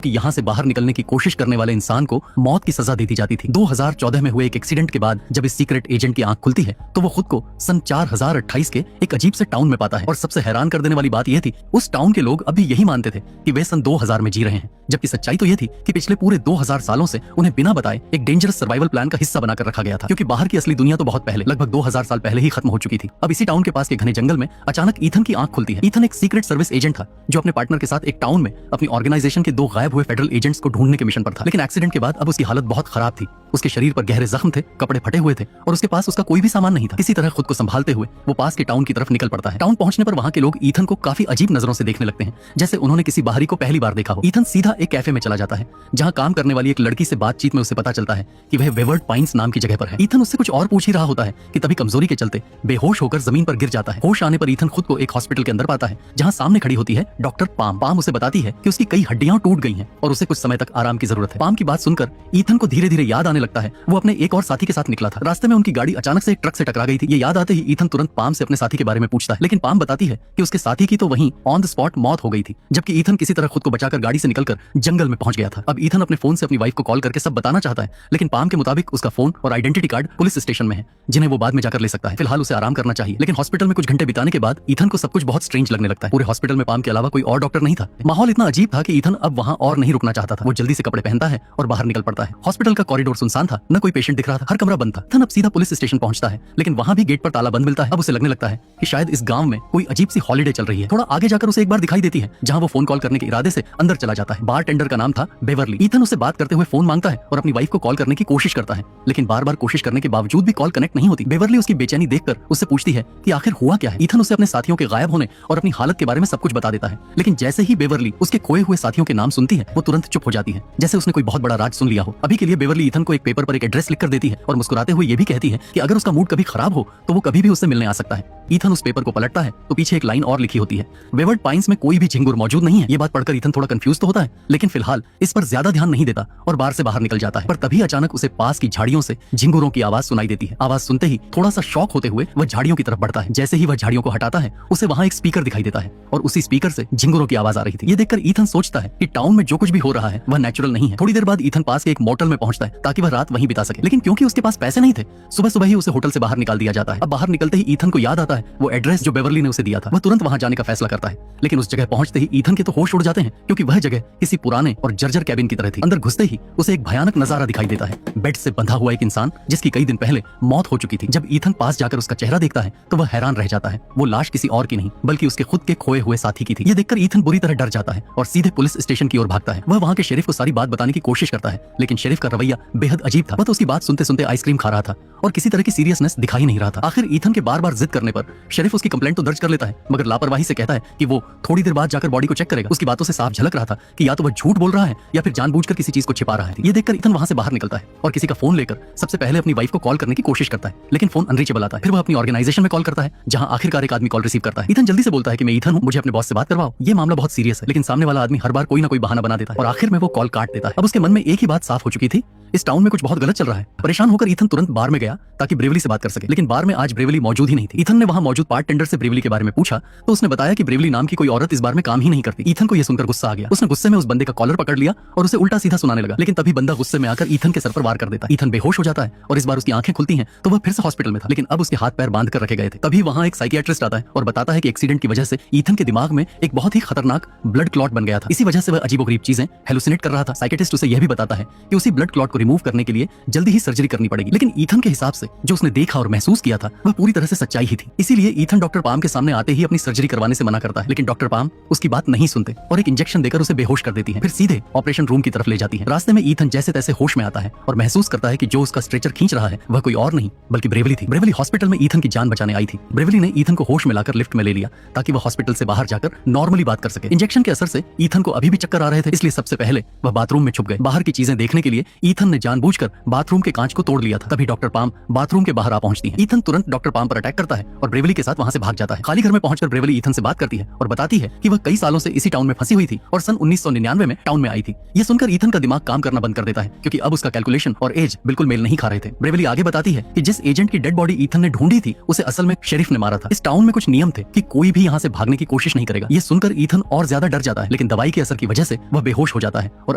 कि यहाँ से बाहर निकलने की कोशिश करने वाले इंसान को मौत की सजा दे दी जाती थी। 2014 में हुए एक एक्सीडेंट के बाद जब इस सीक्रेट एजेंट की आंख खुलती है तो वो खुद को सन 4028 के एक अजीब से टाउन में पाता है। और सबसे हैरान कर देने वाली बात यह थी, उस टाउन के लोग अभी यही मानते थे कि वे सन 2000 में जी रहे हैं, जबकि सच्चाई तो यह थी कि पिछले पूरे 2000 सालों से उन्हें बिना बताए एक डेंजरस सर्वाइवल प्लान का हिस्सा बनाकर रखा गया था, क्योंकि बाहर की असली दुनिया तो बहुत पहले, लगभग 2000 साल पहले ही खत्म हो चुकी थी। अब इसी टाउन के पास के घने जंगल में अचानक ईथन की आंख खुलती है। ईथन एक सीक्रेट सर्विस एजेंट था जो अपने पार्टनर के साथ एक टाउन में अपनी ऑर्गेनाइजेशन के 2 गायब हुए फेडरल एजेंट्स को ढूंढने के मिशन पर था। लेकिन एक्सीडेंट के बाद अब उसकी हालत बहुत खराब थी। उसके शरीर पर गहरे जख्म थे, कपड़े फटे हुए थे और उसके पास उसका कोई भी सामान नहीं था। किसी तरह खुद को संभालते हुए वो पास के टाउन की तरफ निकल पड़ता है। टाउन पहुंचने पर वहां के लोग ईथन को काफी अजीब नजरों से देखने लगते हैं, जैसे उन्होंने किसी बाहरी को पहली बार देखा हो। ईथन सीधा एक कैफे में चला जाता है जहां काम करने वाली एक लड़की से बातचीत में उसे पता चलता है कि वह वेवर्ड पाइन्स नाम की जगह पर है। ईथन उससे कुछ और पूछ ही रहा होता है कि तभी कमजोरी के चलते बेहोश होकर जमीन पर गिर जाता है। होश आने पर ईथन खुद को एक हॉस्पिटल के अंदर पाता है जहां सामने खड़ी होती है डॉक्टर पाम। पाम उसे बताती है कि उसकी कई हड्डियां टूट गई हैं और उसे कुछ समय तक आराम की जरूरत है। पाम की बात सुनकर ईथन को धीरे धीरे याद आने लगता है वो अपने एक और साथी के साथ निकला था। रास्ते में उनकी गाड़ी अचानक से एक ट्रक से टकरा गई थी। ये याद आते ही ईथन तुरंत पाम से अपने साथी के बारे में पूछता है, लेकिन पाम बताती है कि उसके साथी की तो वहीं ऑन द स्पॉट मौत हो गई थी, जबकि ईथन किसी तरह खुद को बचाकर गाड़ी से निकलकर जंगल में पहुंच गया था। अब ईथन अपने फोन से अपनी वाइफ को कॉल करके सब बताना चाहता है, लेकिन पाम के मुताबिक उसका फोन और आइडेंटिटी कार्ड पुलिस स्टेशन में है, जिन्हें वो बाद में जाकर ले सकता है। फिलहाल उसे आराम करना चाहिए। लेकिन हॉस्पिटल में कुछ घंटे बिताने के बाद ईथन को सब कुछ बहुत स्ट्रेंज लगने लगता है। पूरे हॉस्पिटल में पाम के अलावा कोई और डॉक्टर नहीं था। माहौल इतना अजीब था कि ईथन अब वहां और नहीं रुकना चाहता था। वो जल्दी से कपड़े पहनता है और बाहर निकल पड़ता है। हॉस्पिटल का कॉरिडोर सुनसान था, न कोई पेशेंट दिख रहा था, हर कमरा बंद था। ईथन अब सीधा पुलिस स्टेशन पहुंचता है, लेकिन वहां भी गेट पर ताला बंद मिलता है। अब उसे लगने लगता है कि शायद इस गांव में कोई अजीब सी हॉलिडे चल रही है। थोड़ा आगे जाकर उसे एक बार दिखाई देती है जहां वो फोन कॉल करने के इरादे से अंदर चला जाता है। बार टेंडर का नाम था बेवरली। ईथन उससे बात करते हुए फोन मांगता है और अपनी वाइफ को कॉल करने की कोशिश करता है, लेकिन बार बार कोशिश करने के बावजूद भी कॉल कनेक्ट नहीं होती। बेवरली उसकी बेचैनी देखकर उससे पूछती है कि आखिर हुआ क्या है। ईथन उसे अपने साथियों के गायब होने और अपनी हालत के बारे में सब कुछ बता देता है, लेकिन जैसे ही बेवरली उसके खोए हुए साथियों के नाम सुनती है वो तुरंत चुप हो जाती है, जैसे उसने कोई बहुत बड़ा राज सुन लिया हो। अभी के लिए बेवरली ईथन को एक पेपर पर एक एड्रेस लिखकर देती है और मुस्कुराते हुए ये भी कहती है कि अगर उसका मूड कभी खराब हो तो वो कभी भी उससे मिलने आ सकता है। ईथन उस पेपर को पलटता है तो पीछे एक लाइन और लिखी होती है, वेवर्ड पाइन्स में कोई भी झिंगुर मौजूद नहीं है। ये बात पढ़कर ईथन थोड़ा कंफ्यूज तो होता है, लेकिन फिलहाल इस पर ज्यादा ध्यान नहीं देता और बार से बाहर निकल जाता है। पर तभी अचानक उसे पास की झाड़ियों से झिंगुरों की आवाज सुनाई देती है। आवाज सुनते ही थोड़ा सा शॉक होते हुए वह झाड़ियों की तरफ बढ़ता है। जैसे ही वह झाड़ियों को हटाता है उसे वहां एक स्पीकर दिखाई देता है और उसी स्पीकर से झिंगुरों की आवाज आ रही थी। ये देखकर ईथन सोचता है कि टाउन में जो कुछ भी हो रहा है वह नेचुरल नहीं है। थोड़ी देर बाद ईथन पास के एक मोटल में पहुंचता है ताकि वह रात वहीं बिता सके, लेकिन क्योंकि उसके पास पैसे नहीं थे सुबह सुबह ही उसे होटल से बाहर निकाल दिया जाता है। अब बाहर निकलते ही ईथन को याद आता है वो एड्रेस जो बेवरली ने उसे दिया था। वह तुरंत वहां जाने का फैसला करता है, लेकिन उस जगह पहुंचते ही ईथन के तो होश उड़ जाते हैं, क्योंकि वह जगह किसी पुराने और जर्जर कैबिन की तरह थी। अंदर घुसते ही उसे एक भयानक नजारा दिखाई देता है, बेड से बंधा हुआ एक इंसान जिसकी कई दिन पहले मौत हो चुकी थी। जब ईथन पास जाकर उसका चेहरा देखता है तो वह हैरान रह जाता है। वो लाश किसी और की नहीं बल्कि उसके खुद के खोए हुए साथी की थी। ये देखकर ईथन बुरी तरह डर जाता है और सीधे पुलिस स्टेशन की ओर भागता है। वह वहां के शेरिफ को सारी बात बताने की कोशिश करता है, लेकिन शेरिफ का रवैया बेहद अजीब था। वह तो उसकी बात सुनते सुनते आइसक्रीम खा रहा था और किसी तरह की सीरियसनेस दिखाई नहीं रहा था। आखिर ईथन के बार बार जिद करने पर शेरिफ उसकी कंप्लेंट तो दर्ज कर लेता है, मगर लापरवाही से कहता है कि वो थोड़ी देर बाद जाकर बॉडी को चेक करेगा। उसकी बातों से साफ झलक रहा था कि या तो वह झूठ बोल रहा है या फिर जानबूझकर किसी चीज को छिपा रहा है। ये देखकर ईथन वहां से बाहर निकलता है और किसी का फोन लेकर सबसे पहले अपनी वाइफ को कॉल करने की कोशिश करता है, लेकिन फोन अनरीचेबल आता है। फिर वह अपनी ऑर्गेनाइजेशन में कॉल करता है जहां आखिरकार एक आदमी कॉल रिसीव करता है। ईथन जल्दी से बोलता है कि मैं ईथन हूं, मुझे अपने बॉस से बात करवाओ, ये मामला बहुत सीरियस है। लेकिन सामने वाला आदमी हर बार कोई ना कोई बहाना बना देता है और आखिर में वो कॉल काट देता है। अब उसके मन में एक ही बात साफ हो चुकी थी, इस टाउन में कुछ बहुत गलत चल रहा है। परेशान होकर ईथन तुरंत बार में गया ताकि ब्रेवली से बात कर सके, लेकिन बार में आज ब्रेवली मौजूद ही नहीं थी। ईथन ने वहां मौजूद पार्ट टेंडर से ब्रेवली के बारे में पूछा तो उसने बताया कि ब्रेवली नाम की कोई औरत इस बार में काम ही नहीं करती। ईथन को यह सुनकर गुस्सा आ गया। उसने गुस्से में उस बंदे का कॉलर पकड़ लिया और उसे उल्टा सीधा सुनाने लगा, लेकिन तभी बंदा गुस्से में आकर ईथन के सर पर वार कर देता है। ईथन बेहोश हो जाता है और इस बार उसकी आंखें खुलती हैं तो वह फिर से हॉस्पिटल में था, लेकिन अब उसके हाथ पैर बांध कर रखे गए थे। तभी वहां एक साइकियाट्रिस्ट आता है और बताता है कि एक्सीडेंट की वजह से ईथन के दिमाग में एक बहुत ही खतरनाक ब्लड क्लॉट बन गया था। इसी वजह से वह अजीबोगरीब चीजें हेलुसिनेट कर रहा था। साइकियाट्रिस्ट उसे यह भी बताता है कि उसी ब्लड क्लॉट को रिमूव करने के लिए जल्दी ही सर्जरी करनी पड़ेगी, लेकिन ईथन के हिसाब से जो उसने देखा और महसूस किया था वह पूरी तरह से सच्चाई ही थी। इसीलिए ईथन डॉक्टर पाम के सामने आते ही अपनी सर्जरी करवाने से मना करता है, लेकिन डॉक्टर पाम उसकी बात नहीं सुनते और एक इंजेक्शन देकर उसे बेहोश कर देती है। फिर सीधे ऑपरेशन रूम की तरफ ले जाती है। रास्ते में ईथन जैसे तैसे होश में आता है और महसूस करता है कि जो उसका स्ट्रेचर खींच रहा है वह कोई और नहीं बल्कि ब्रेवली थी। ब्रेवली हॉस्पिटल में ईथन की जान बचाने आई थी। ब्रेवली ने ईथन को होश में लाकर लिफ्ट में ले लिया ताकि वह हॉस्पिटल से बाहर जाकर नॉर्मली बात कर सके। इंजेक्शन के असर से ईथन को अभी भी चक्कर आ रहे थे, इसलिए सबसे पहले वह बाथरूम में छुप गए। बाहर की चीजें देखने के लिए ईथन ने जानबूझकर बाथरूम के कांच को तोड़ लिया था। तभी डॉक्टर पाम बाथरूम के बाहर आ पहुंचती है। ईथन तुरंत डॉक्टर पाम पर अटैक करता है और ब्रेवली के साथ वहाँ से भाग जाता है। खाली घर में पहुंचकर ब्रेवली ईथन से बात करती है और बताती है कि वह कई सालों से इसी टाउन में फंसी हुई थी और सन 1999 में टाउन में आई थी। यह सुनकर ईथन का दिमाग काम करना बंद कर देता है क्योंकि अब उसका कैलकुलेशन और एज बिल्कुल मेल नहीं खा रहे थे। ब्रेवली आगे बताती है कि जिस एजेंट की डेड बॉडी ईथन ने ढूंढी थी उसे असल में शेरिफ ने मारा था। इस टाउन में कुछ नियम थे कि कोई भी यहाँ से भागने की कोशिश नहीं करेगा। ये सुनकर ईथन और ज्यादा डर जाता है, लेकिन दवाई के असर की वजह से वह बेहोश हो जाता है और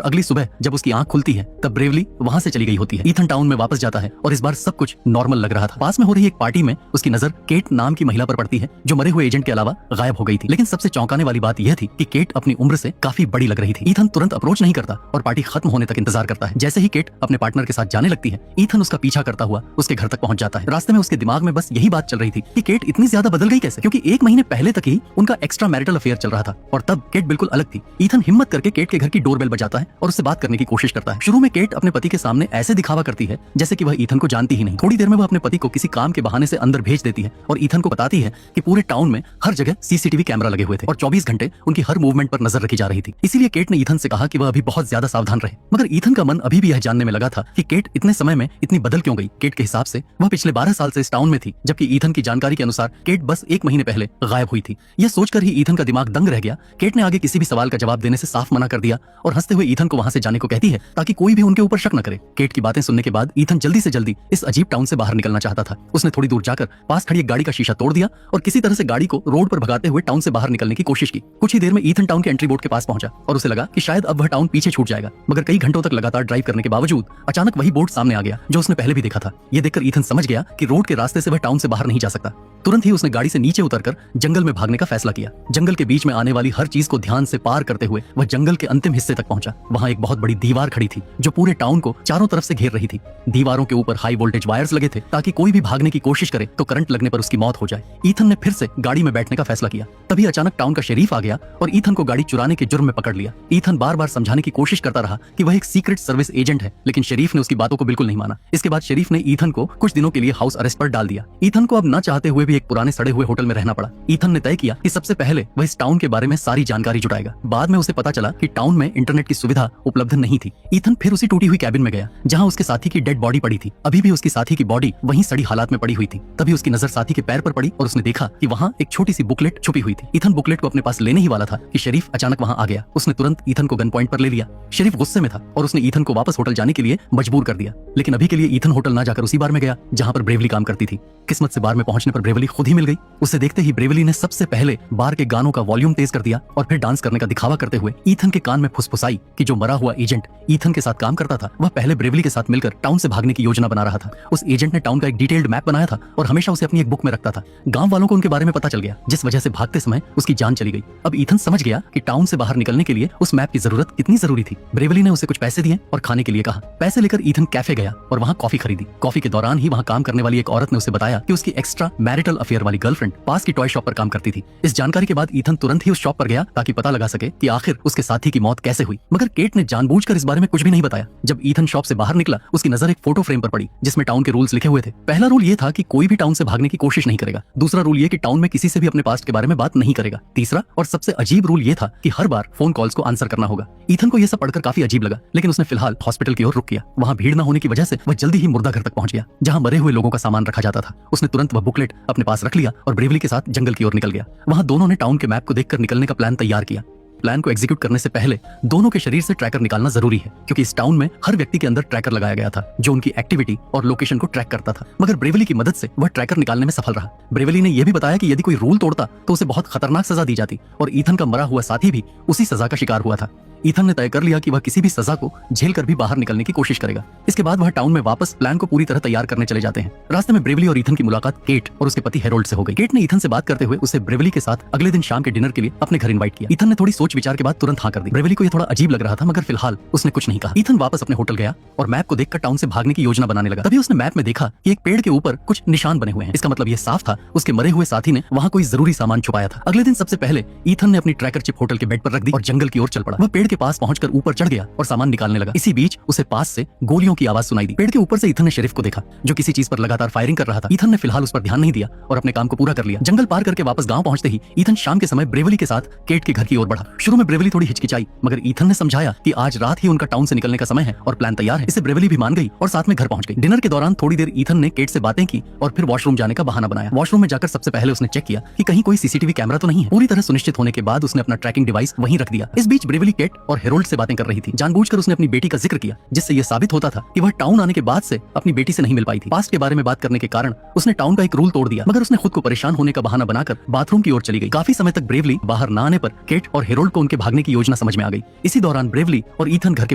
अगली सुबह जब उसकी आंख खुलती है तब ब्रेवली वहाँ से चली गई होती है। ईथन टाउन में वापस जाता है और इस बार सब कुछ नॉर्मल लग रहा था। पास में हो रही एक पार्टी में उसकी नजर केट नाम की महिला पर पड़ती है जो मरे हुए एजेंट के अलावा गायब हो गई थी। लेकिन सबसे चौंकाने वाली बात यह थी कि केट अपनी उम्र से काफी बड़ी लग रही थी। ईथन तुरंत अप्रोच नहीं करता और पार्टी खत्म होने तक इंतजार करता है। जैसे ही केट अपने पार्टनर के साथ जाने लगती है, ईथन उसका पीछा करता हुआ उसके घर तक पहुंच जाता है। रास्ते में उसके दिमाग में बस यही बात चल रही थी कि केट इतनी ज्यादा बदल गई कैसे, क्योंकि एक महीने पहले तक ही उनका एक्स्ट्रा मैरिटल अफेयर चल रहा था और तब केट बिल्कुल अलग थी। ईथन हिम्मत करके केट के घर की डोरबेल बजाता है और उससे बात करने की कोशिश करता है। शुरू में केट अपने पति के सामने ऐसे दिखावा करती है जैसे कि वह ईथन को जानती ही नहीं। थोड़ी देर में वह अपने पति को किसी काम के बहाने से अंदर भेज देती है और ईथन को बताती है कि पूरे टाउन में हर जगह सीसीटीवी कैमरा लगे हुए थे और 24 घंटे उनकी हर मूवमेंट पर नजर रखी जा रही थी। इसीलिए केट ने ईथन से कहा कि वह अभी बहुत ज्यादा सावधान रहे। मगर ईथन का मन अभी भी यह जानने में लगा था कि केट इतने समय में इतनी बदल क्यों गई। केट के हिसाब से वह पिछले 12 साल से इस टाउन में थी, जबकि ईथन की जानकारी के अनुसार केट बस 1 महीने पहले गायब हुई थी। यह सोचकर ही ईथन का दिमाग दंग रह गया। केट ने आगे किसी भी सवाल का जवाब देने से साफ मना कर दिया और हंसते हुए ईथन को वहां से जाने को कहती है ताकि कोई भी उनके ऊपर शक न करे। केट की बातें सुनने के बाद ईथन जल्दी से जल्दी इस अजीब टाउन से बाहर निकलना चाहता था। उसने थोड़ी दूर जाकर पास खड़ी एक गाड़ी का शीशा तोड़ दिया और किसी तरह से गाड़ी को रोड पर भगाते हुए टाउन से बाहर निकलने की कोशिश की। कुछ ही देर में ईथन टाउन के एंट्री बोर्ड के पास पहुंचा और उसे लगा कि शायद अब वह टाउन पीछे छूट जाएगा। मगर कई घंटों तक लगातार ड्राइव करने के बावजूद अचानक वही बोर्ड सामने आ गया जो उसने पहले भी देखा था। यह देखकर ईथन समझ गया कि रोड के रास्ते से वह टाउन से बाहर नहीं जा सकता। तुरंत ही उसने गाड़ी से नीचे उतरकर जंगल में भागने का फैसला किया। जंगल के बीच में आने वाली हर चीज को ध्यान से पार करते हुए वह जंगल के अंतिम हिस्से तक पहुंचा। वहां एक बहुत बड़ी दीवार खड़ी थी जो पूरे टाउन को चारों तरफ से घेर रही थी। दीवारों के ऊपर हाई वोल्टेज वायर्स लगे थे ताकि कोई भी भागने की कोशिश करे तो करंट लगने पर उसकी मौत हो जाए। ईथन ने फिर से गाड़ी में बैठने का फैसला किया। तभी अचानक टाउन का शेरीफ आ गया और ईथन को गाड़ी चुराने के जुर्म में पकड़ लिया। ईथन बार बार समझाने की कोशिश करता रहा कि वह एक सीक्रेट सर्विस एजेंट है, लेकिन शेरीफ ने उसकी बातों को बिल्कुल नहीं माना। इसके बाद शेरीफ ने ईथन को कुछ दिनों के लिए हाउस अरेस्ट पर डाल दिया। ईथन को अब न चाहते हुए भी एक पुराने सड़े हुए होटल में रहना पड़ा। ईथन ने तय किया कि सबसे पहले वह इस टाउन के बारे में सारी जानकारी जुटाएगा। बाद में उसे पता चला कि टाउन में इंटरनेट की सुविधा उपलब्ध नहीं थी। ईथन फिर उसी टूटी हुई कैबिन में गया जहां उसके साथी की डेड बॉडी पड़ी थी। अभी भी उसकी साथी की बॉडी वहीं सड़ी हालात में पड़ी हुई थी। तभी उसकी नजर साथी के पैर पर पड़ी और उसने देखा कि वहां एक छोटी सी बुकलेट छुपी हुई थी। ईथन बुकलेट को अपने पास लेने ही वाला था कि शरीफ अचानक वहां आ गया। उसने तुरंत ईथन को गन पॉइंट पर ले लिया। शरीफ गुस्से में था और उसने ईथन को वापस होटल जाने के लिए मजबूर कर दिया। लेकिन अभी के लिए ईथन होटल न जाकर उसी बार में गया जहां पर ब्रेवली काम करती थी। किस्मत से बार में पहुंचने पर ब्रेवली खुद ही मिल गई। उसे देखते ही ब्रेवली ने सबसे पहले बार के गानों का वॉल्यूम तेज कर दिया और फिर डांस करने का दिखावा करते हुए ईथन के कान में फुसफुसाई कि जो मरा हुआ एजेंट ईथन के साथ काम करता था वह पहले ब्रेवली के साथ मिलकर टाउन से भागने की योजना बना रहा था। उस एजेंट ने टाउन का एक डिटेल्ड मैप बनाया था और हमेशा उसे अपनी एक बुक में रखता था। गांव वालों को उनके बारे में पता चल गया, जिस वजह से भागते समय उसकी जान चली गई। अब ईथन समझ गया कि टाउन से बाहर निकलने के लिए उस मैप की जरूरत कितनी जरूरी थी। ब्रेवली ने उसे कुछ पैसे दिए और खाने के लिए कहा। पैसे लेकर ईथन कैफे गया और वहाँ कॉफी खरीदी। कॉफी के दौरान ही वहाँ काम करने वाली एक औरत ने उसे बताया कि उसकी एक्स्ट्रा मैरिटल अफेयर वाली गर्लफ्रेंड पास की टॉय शॉप पर काम करती थी। इस जानकारी के बाद ईथन तुरंत ही उस शॉप पर गया ताकि पता लगा सके कि आखिर उसके साथी की मौत कैसे हुई। मगर केट ने जानबूझकर इस बारे में कुछ भी नहीं बताया। जब ईथन शॉप से बाहर निकला उसकी नजर एक फोटो फ्रेम पर पड़ी जिसमें टाउन के रूल्स लिखे हुए थे। पहला रूल ये था कि कोई भी टाउन से भागने की कोशिश नहीं करेगा। दूसरा रूल ये कि टाउन में किसी से भी अपने पास्ट के बारे में बात नहीं करेगा। तीसरा और सबसे अजीब रूल ये था कि हर बार फोन कॉल्स को आंसर करना होगा। ईथन को यह सब पढ़कर काफी अजीब लगा, लेकिन उसने फिलहाल हॉस्पिटल की ओर रुक किया। वहाँ भीड़ न होने की वजह से वह जल्दी ही मुर्दा घर तक पहुंच गया जहाँ मरे हुए लोगों का सामान रखा जाता था। उसने तुरंत वह बुकलेट अपने पास रख लिया और ब्रेवली के साथ जंगल की ओर निकल गया। वहाँ दोनों ने टाउन के मैप को देखकर निकलने का प्लान तैयार किया। प्लान को एग्जीक्यूट करने से पहले दोनों के शरीर से ट्रैकर निकालना जरूरी है, क्योंकि इस टाउन में हर व्यक्ति के अंदर ट्रैकर लगाया गया था जो उनकी एक्टिविटी और लोकेशन को ट्रैक करता था। मगर ब्रेवली की मदद से वह ट्रैकर निकालने में सफल रहा। ब्रेवली ने यह भी बताया कि यदि कोई रूल तोड़ता तो उसे बहुत खतरनाक सजा दी जाती और ईथन का मरा हुआ साथी भी उसी सजा का शिकार हुआ था। ईथन ने तय कर लिया कि वह किसी भी सजा को झेल कर भी बाहर निकलने की कोशिश करेगा। इसके बाद वह टाउन में वापस प्लान को पूरी तरह तैयार करने चले जाते हैं। रास्ते में ब्रेवली और ईथन की मुलाकात केट और उसके पति हेरोल्ड से हो गई। केट ने ईथन से बात करते हुए उसे ब्रेवली के साथ अगले दिन शाम के डिनर के लिए अपने घर इनवाइट किया। ईथन ने थोड़ी सोच विचार के बाद तुरंत हाँ कर दी। ब्रेवली को यह थोड़ा अजीब लग रहा था, मगर फिलहाल उसने कुछ नहीं कहा। ईथन वापस अपने होटल गया और मैप को देखकर टाउन से भागने की योजना बनाने लगा। तभी उसने मैप में देखा कि एक पेड़ के ऊपर कुछ निशान बने हुए हैं। इसका मतलब यह साफ था उसके मरे हुए साथी ने वहाँ कोई जरूरी सामान छुपाया था। अगले दिन सबसे पहले ईथन ने अपनी ट्रैकर चिप होटल के बेड पर रख दी और जंगल की ओर चल पड़ा। वह पेड़ के के पास पहुंचकर ऊपर चढ़ गया और सामान निकालने लगा। इसी बीच उसे पास से गोलियों की आवाज सुनाई दी। पेड़ के ऊपर से ईथन ने शेरिफ को देखा जो किसी चीज पर लगातार फायरिंग कर रहा था। ईथन ने फिलहाल उस पर ध्यान नहीं दिया और अपने काम को पूरा कर लिया। जंगल पार करके वापस गांव पहुंचते ही ईथन शाम के समय ब्रेवली के साथ केट के घर की ओर बढ़ा। शुरू में ब्रेवली थोड़ी हिचकिचाई, मगर ईथन ने समझाया कि आज रात ही उनका टाउन से निकलने का समय है और प्लान तैयार है। इससे ब्रेवली भी मान गई और साथ में घर पहुंच गई। डिनर के दौरान थोड़ी देर ईथन ने केट से बातें की और फिर वॉशरूम जाने का बहाना बनाया। वॉशरूम में जाकर सबसे पहले उसने चेक किया कि कहीं कोई सीसीटीवी कैमरा तो नहीं है। पूरी तरह सुनिश्चित होने के बाद उसने अपना ट्रैकिंग डिवाइस वहीं रख दिया। इस बीच ब्रेवली केट और हेरोल्ड से बातें कर रही थी। जानबूझकर उसने अपनी बेटी का जिक्र किया, जिससे यह साबित होता था कि वह टाउन आने के बाद से अपनी बेटी से नहीं मिल पाई थी। पास्ट के बारे में बात करने के कारण उसने टाउन का एक रूल तोड़ दिया, मगर उसने खुद को परेशान होने का बहाना बनाकर बाथरूम की ओर चली गई। काफी समय तक ब्रेवली बाहर न आने पर केट और हेरोल्ड को उनके भागने की योजना समझ में आ गई। इसी दौरान ब्रेवली और ईथन घर के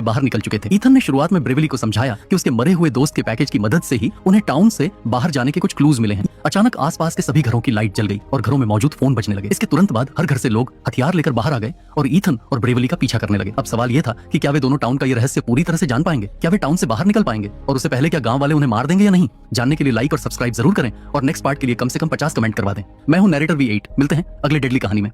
बाहर निकल चुके थे। ईथन ने शुरुआत में ब्रेवली को समझाया कि उसके मरे हुए दोस्त के पैकेज की मदद से ही उन्हें टाउन से बाहर जाने के कुछ क्लूज मिले हैं। अचानक आसपास के सभी घरों की लाइट जल गई और घरों में मौजूद फोन बजने लगे। इसके तुरंत बाद हर घर से लोग हथियार लेकर बाहर आ गए और ईथन और ब्रेवली का पीछा करने लगे। अब सवाल यह था कि क्या वे दोनों टाउन का ये रहस्य पूरी तरह से जान पाएंगे, क्या वे टाउन से बाहर निकल पाएंगे और उससे पहले क्या गांव वाले उन्हें मार देंगे या नहीं। जानने के लिए लाइक और सब्सक्राइब जरूर करें और नेक्स्ट पार्ट के लिए कम से कम 50 कमेंट करवा दें। मैं हूं नैरेटर V8। मिलते हैं अगले डेडली कहानी में।